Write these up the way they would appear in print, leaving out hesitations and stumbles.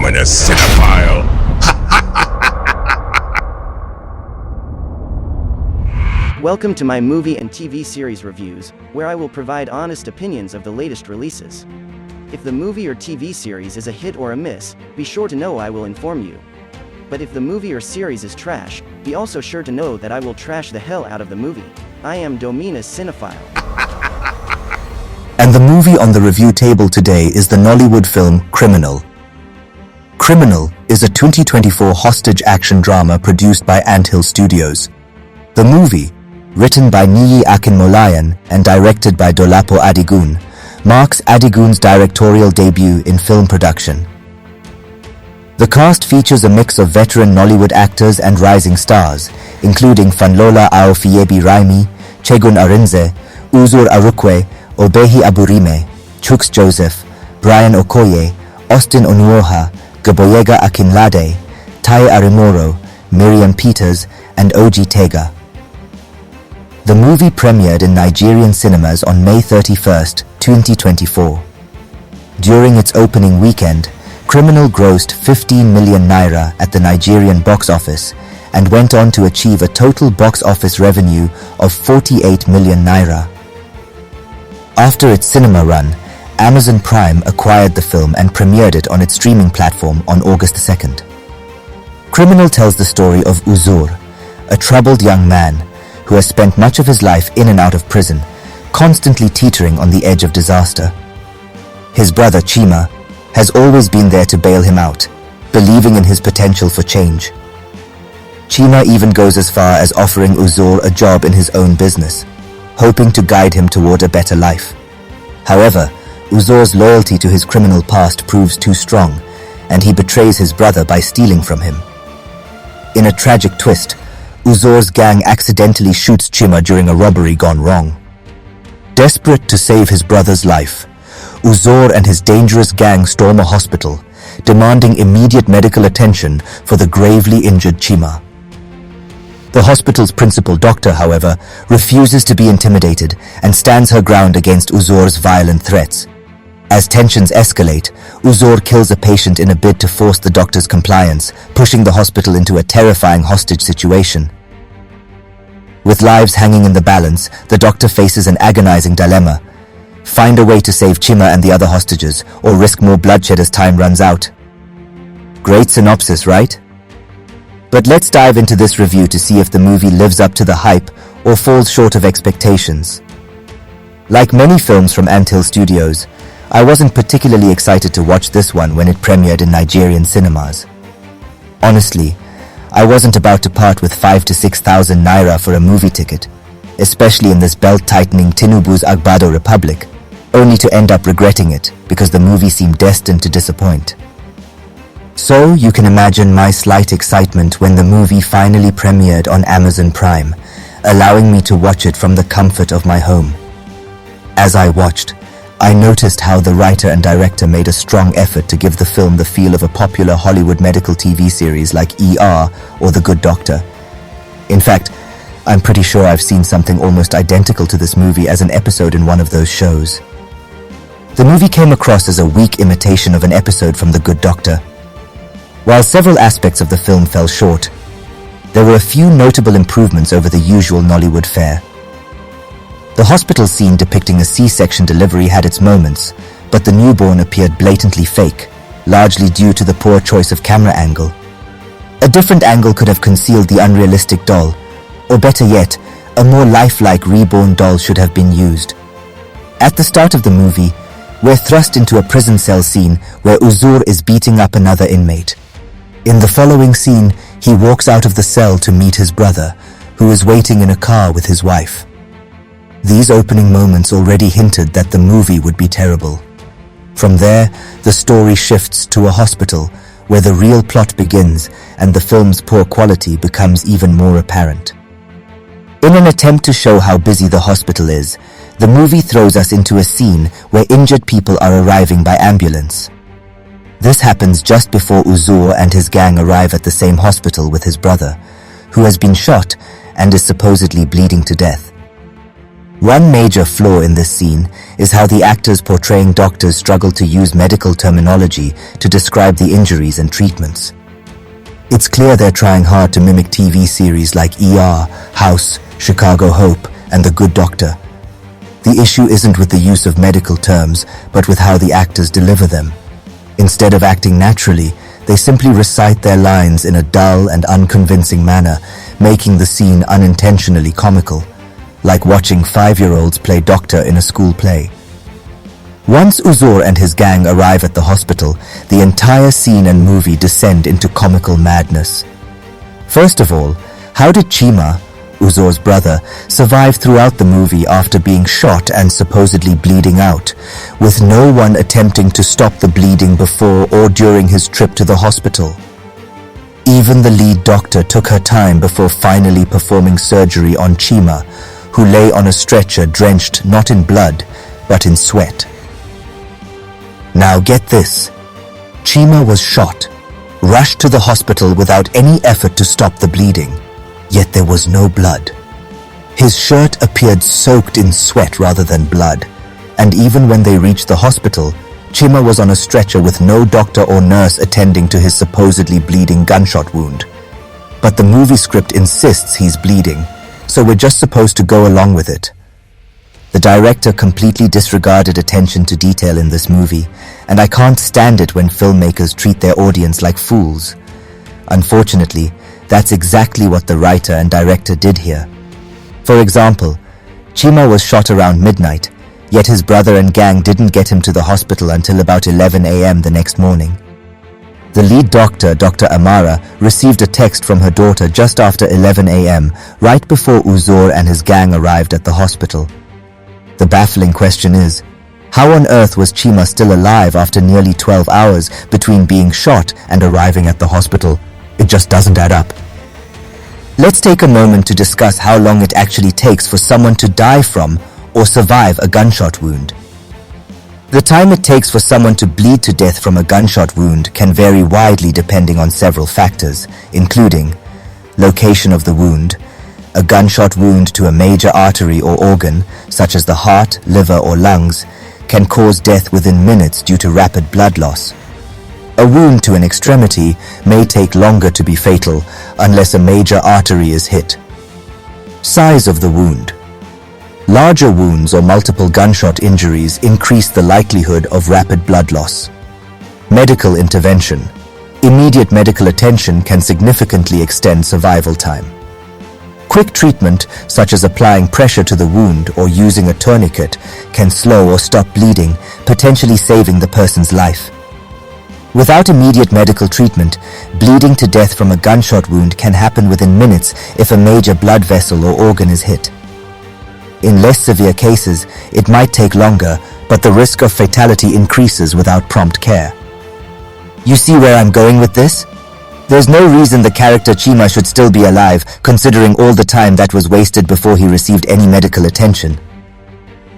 ominous cinephile. Welcome to my movie and TV series reviews, where I will provide honest opinions of the latest releases. If the movie or TV series is a hit or a miss, be sure to know I will inform you. But if the movie or series is trash, be also sure to know that I will trash the hell out of the movie. I am Dominus Cinephile. And the movie on the review table today is the Nollywood film Criminal. Criminal is a 2024 hostage action drama produced by ANTHILL Studios. The movie, written by Niyi Akinmolayan and directed by Dolapo Adigun, marks Adigun's directorial debut in film production. The cast features a mix of veteran Nollywood actors and rising stars, including Funlola Aofiyebi-Raimi, Segun Arinze, Uzor Arukwe, Obehi Aburime, Chuks Joseph, Bryan Okoye, Onuoha, Gboyega Akinlade, Taye Arimoro, Miriam Peters, and OG Tega. The movie premiered in Nigerian cinemas on May 31st, 2024. During its opening weekend, Criminal grossed 15 million naira at the Nigerian box office and went on to achieve a total box office revenue of 48 million naira. After its cinema run, Amazon Prime acquired the film and premiered it on its streaming platform on August 2nd. Criminal tells the story of Uzor, a troubled young man who has spent much of his life in and out of prison, constantly teetering on the edge of disaster. His brother Chima has always been there to bail him out, believing in his potential for change. Chima even goes as far as offering Uzor a job in his own business, hoping to guide him toward a better life. However, Uzor's loyalty to his criminal past proves too strong, and he betrays his brother by stealing from him. In a tragic twist, Uzor's gang accidentally shoots Chima during a robbery gone wrong. Desperate to save his brother's life, Uzor and his dangerous gang storm a hospital, demanding immediate medical attention for the gravely injured Chima. The hospital's principal doctor, however, refuses to be intimidated and stands her ground against Uzor's violent threats. As tensions escalate, Uzor kills a patient in a bid to force the doctor's compliance, pushing the hospital into a terrifying hostage situation. With lives hanging in the balance, the doctor faces an agonizing dilemma: find a way to save Chima and the other hostages, or risk more bloodshed as time runs out. Great synopsis, right? But let's dive into this review to see if the movie lives up to the hype or falls short of expectations. Like many films from ANTHILL Studios, I wasn't particularly excited to watch this one when it premiered in Nigerian cinemas. Honestly, I wasn't about to part with 5,000 to 6,000 naira for a movie ticket, especially in this belt-tightening Tinubu's Agbado Republic, only to end up regretting it because the movie seemed destined to disappoint. So you can imagine my slight excitement when the movie finally premiered on Amazon Prime, allowing me to watch it from the comfort of my home. As I watched, I noticed how the writer and director made a strong effort to give the film the feel of a popular Hollywood medical TV series like ER or The Good Doctor. In fact, I'm pretty sure I've seen something almost identical to this movie as an episode in one of those shows. The movie came across as a weak imitation of an episode from The Good Doctor. While several aspects of the film fell short, there were a few notable improvements over the usual Nollywood fare. The hospital scene depicting a C-section delivery had its moments, but the newborn appeared blatantly fake, largely due to the poor choice of camera angle. A different angle could have concealed the unrealistic doll, or better yet, a more lifelike reborn doll should have been used. At the start of the movie, we're thrust into a prison cell scene where Uzor is beating up another inmate. In the following scene, he walks out of the cell to meet his brother, who is waiting in a car with his wife. These opening moments already hinted that the movie would be terrible. From there, the story shifts to a hospital, where the real plot begins and the film's poor quality becomes even more apparent. In an attempt to show how busy the hospital is, the movie throws us into a scene where injured people are arriving by ambulance. This happens just before Uzor and his gang arrive at the same hospital with his brother, who has been shot and is supposedly bleeding to death. One major flaw in this scene is how the actors portraying doctors struggle to use medical terminology to describe the injuries and treatments. It's clear they're trying hard to mimic TV series like ER, House, Chicago Hope, and The Good Doctor. The issue isn't with the use of medical terms, but with how the actors deliver them. Instead of acting naturally, they simply recite their lines in a dull and unconvincing manner, making the scene unintentionally comical, like watching 5-year-olds play doctor in a school play. Once Uzor and his gang arrive at the hospital, the entire scene and movie descend into comical madness. First of all, how did Chima, Uzor's brother, survive throughout the movie after being shot and supposedly bleeding out, with no one attempting to stop the bleeding before or during his trip to the hospital? Even the lead doctor took her time before finally performing surgery on Chima, who lay on a stretcher drenched not in blood, but in sweat. Now get this. Chima was shot, rushed to the hospital without any effort to stop the bleeding, yet there was no blood. His shirt appeared soaked in sweat rather than blood, and even when they reached the hospital, Chima was on a stretcher with no doctor or nurse attending to his supposedly bleeding gunshot wound. But the movie script insists he's bleeding, so we're just supposed to go along with it. The director completely disregarded attention to detail in this movie, and I can't stand it when filmmakers treat their audience like fools. Unfortunately, that's exactly what the writer and director did here. For example, Chima was shot around midnight, yet his brother and gang didn't get him to the hospital until about 11 a.m. the next morning. The lead doctor, Dr. Amara, received a text from her daughter just after 11 a.m., right before Uzor and his gang arrived at the hospital. The baffling question is, how on earth was Chima still alive after nearly 12 hours between being shot and arriving at the hospital? It just doesn't add up. Let's take a moment to discuss how long it actually takes for someone to die from or survive a gunshot wound. The time it takes for someone to bleed to death from a gunshot wound can vary widely depending on several factors, including location of the wound. A gunshot wound to a major artery or organ, such as the heart, liver, or lungs, can cause death within minutes due to rapid blood loss. A wound to an extremity may take longer to be fatal unless a major artery is hit. Size of the wound. Larger wounds or multiple gunshot injuries increase the likelihood of rapid blood loss. Medical intervention. Immediate medical attention can significantly extend survival time. Quick treatment, such as applying pressure to the wound or using a tourniquet, can slow or stop bleeding, potentially saving the person's life. Without immediate medical treatment, bleeding to death from a gunshot wound can happen within minutes if a major blood vessel or organ is hit. In less severe cases, it might take longer, but the risk of fatality increases without prompt care. You see where I'm going with this? There's no reason the character Chima should still be alive, considering all the time that was wasted before he received any medical attention.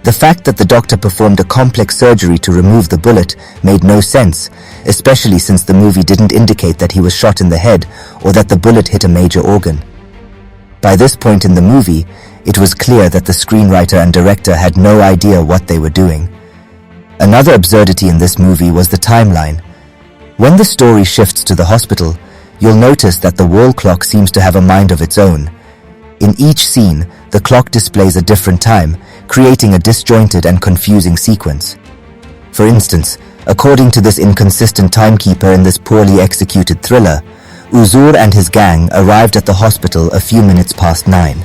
The fact that the doctor performed a complex surgery to remove the bullet made no sense, especially since the movie didn't indicate that he was shot in the head or that the bullet hit a major organ. By this point in the movie, it was clear that the screenwriter and director had no idea what they were doing. Another absurdity in this movie was the timeline. When the story shifts to the hospital, you'll notice that the wall clock seems to have a mind of its own. In each scene, the clock displays a different time, creating a disjointed and confusing sequence. For instance, according to this inconsistent timekeeper in this poorly executed thriller, Uzor and his gang arrived at the hospital a few minutes past 9.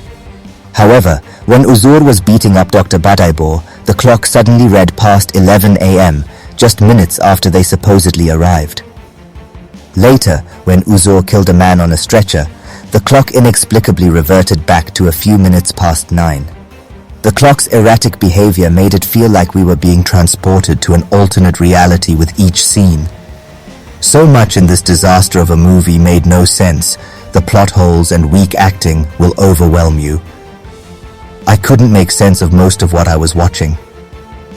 However, when Uzor was beating up Dr. Badaibor, the clock suddenly read past 11 a.m., just minutes after they supposedly arrived. Later, when Uzor killed a man on a stretcher, the clock inexplicably reverted back to a few minutes past 9. The clock's erratic behavior made it feel like we were being transported to an alternate reality with each scene. So much in this disaster of a movie made no sense. The plot holes and weak acting will overwhelm you. I couldn't make sense of most of what I was watching.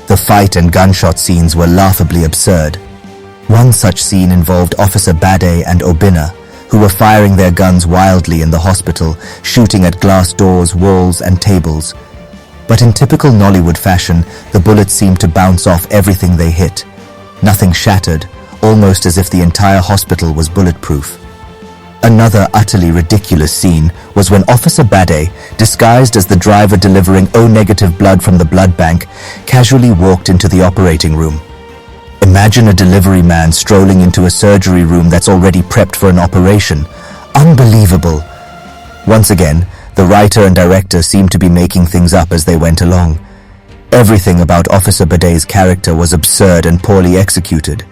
The fight and gunshot scenes were laughably absurd. One such scene involved Officer Bade and Obinna, who were firing their guns wildly in the hospital, shooting at glass doors, walls, and tables. But in typical Nollywood fashion, the bullets seemed to bounce off everything they hit. Nothing shattered, almost as if the entire hospital was bulletproof. Another utterly ridiculous scene was when Officer Bade, disguised as the driver delivering O-negative blood from the blood bank, casually walked into the operating room. Imagine a delivery man strolling into a surgery room that's already prepped for an operation. Unbelievable. Once again, the writer and director seemed to be making things up as they went along. Everything about Officer Bade's character was absurd and poorly executed.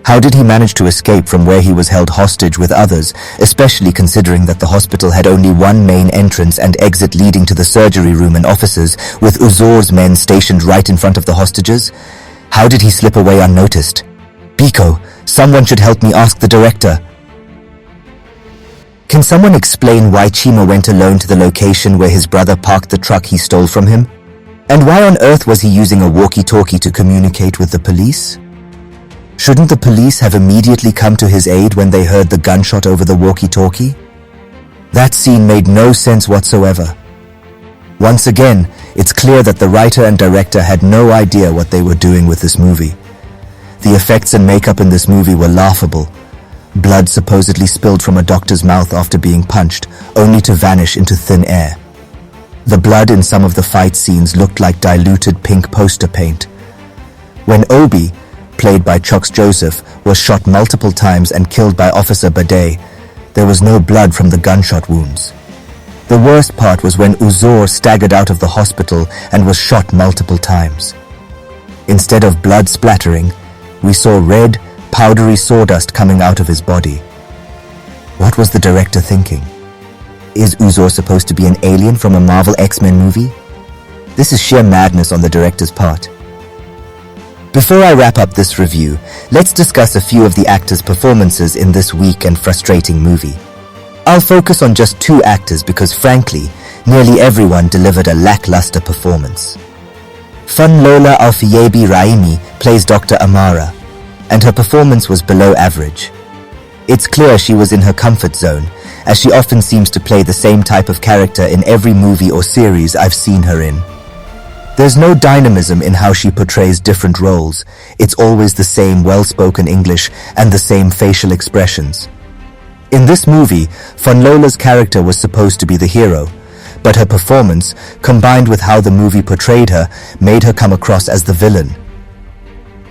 How did he manage to escape from where he was held hostage with others, especially considering that the hospital had only one main entrance and exit leading to the surgery room and offices, with Uzor's men stationed right in front of the hostages? How did he slip away unnoticed? Biko, someone should help me ask the director. Can someone explain why Chima went alone to the location where his brother parked the truck he stole from him? And why on earth was he using a walkie-talkie to communicate with the police? Shouldn't the police have immediately come to his aid when they heard the gunshot over the walkie-talkie? That scene made no sense whatsoever. Once again, it's clear that the writer and director had no idea what they were doing with this movie. The effects and makeup in this movie were laughable. Blood supposedly spilled from a doctor's mouth after being punched, only to vanish into thin air. The blood in some of the fight scenes looked like diluted pink poster paint. When Obi, played by Chuks Joseph, was shot multiple times and killed by Officer Bade, there was no blood from the gunshot wounds. The worst part was when Uzor staggered out of the hospital and was shot multiple times. Instead of blood splattering, we saw red, powdery sawdust coming out of his body. What was the director thinking? Is Uzor supposed to be an alien from a Marvel X-Men movie? This is sheer madness on the director's part. Before I wrap up this review, let's discuss a few of the actors' performances in this weak and frustrating movie. I'll focus on just two actors because frankly, nearly everyone delivered a lackluster performance. Funlola Aofiyebi-Raimi plays Dr. Amara, and her performance was below average. It's clear she was in her comfort zone, as she often seems to play the same type of character in every movie or series I've seen her in. There's no dynamism in how she portrays different roles. It's always the same well-spoken English and the same facial expressions. In this movie, Funlola's character was supposed to be the hero, but her performance, combined with how the movie portrayed her, made her come across as the villain.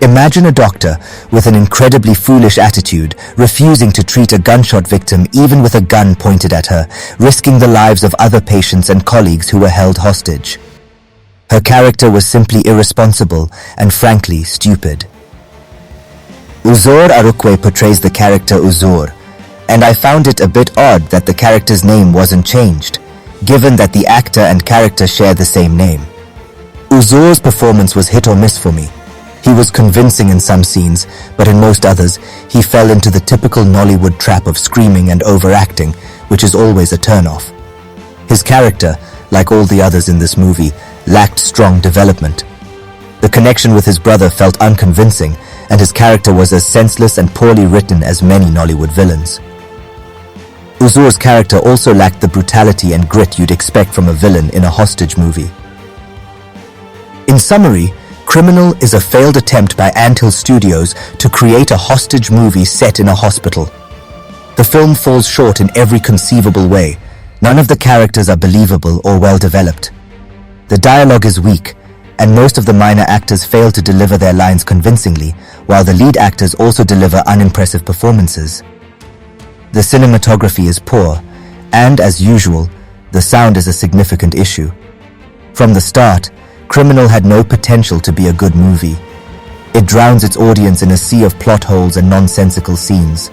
Imagine a doctor with an incredibly foolish attitude, refusing to treat a gunshot victim even with a gun pointed at her, risking the lives of other patients and colleagues who were held hostage. Her character was simply irresponsible and frankly stupid. Uzor Arukwe portrays the character Uzor, and I found it a bit odd that the character's name wasn't changed, given that the actor and character share the same name. Uzor's performance was hit or miss for me. He was convincing in some scenes, but in most others, he fell into the typical Nollywood trap of screaming and overacting, which is always a turn-off. His character, like all the others in this movie, lacked strong development. The connection with his brother felt unconvincing, and his character was as senseless and poorly written as many Nollywood villains. Uzor's character also lacked the brutality and grit you'd expect from a villain in a hostage movie. In summary, Criminal is a failed attempt by ANTHILL Studios to create a hostage movie set in a hospital. The film falls short in every conceivable way. None of the characters are believable or well developed. The dialogue is weak, and most of the minor actors fail to deliver their lines convincingly, while the lead actors also deliver unimpressive performances. The cinematography is poor, and as usual, the sound is a significant issue. From the start, Criminal had no potential to be a good movie. It drowns its audience in a sea of plot holes and nonsensical scenes.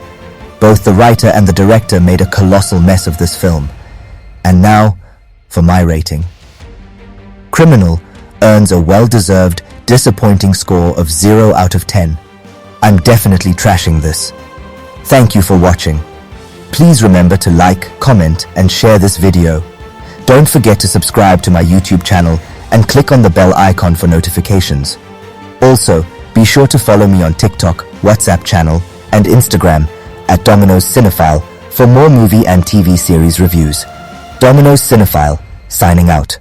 Both the writer and the director made a colossal mess of this film. And now, for my rating. Criminal earns a well-deserved, disappointing score of 0 out of 10. I'm definitely trashing this. Thank you for watching. Please remember to like, comment, and share this video. Don't forget to subscribe to my YouTube channel and click on the bell icon for notifications. Also, be sure to follow me on TikTok, WhatsApp channel, and Instagram at Domino's Cinephile for more movie and TV series reviews. Domino's Cinephile, signing out.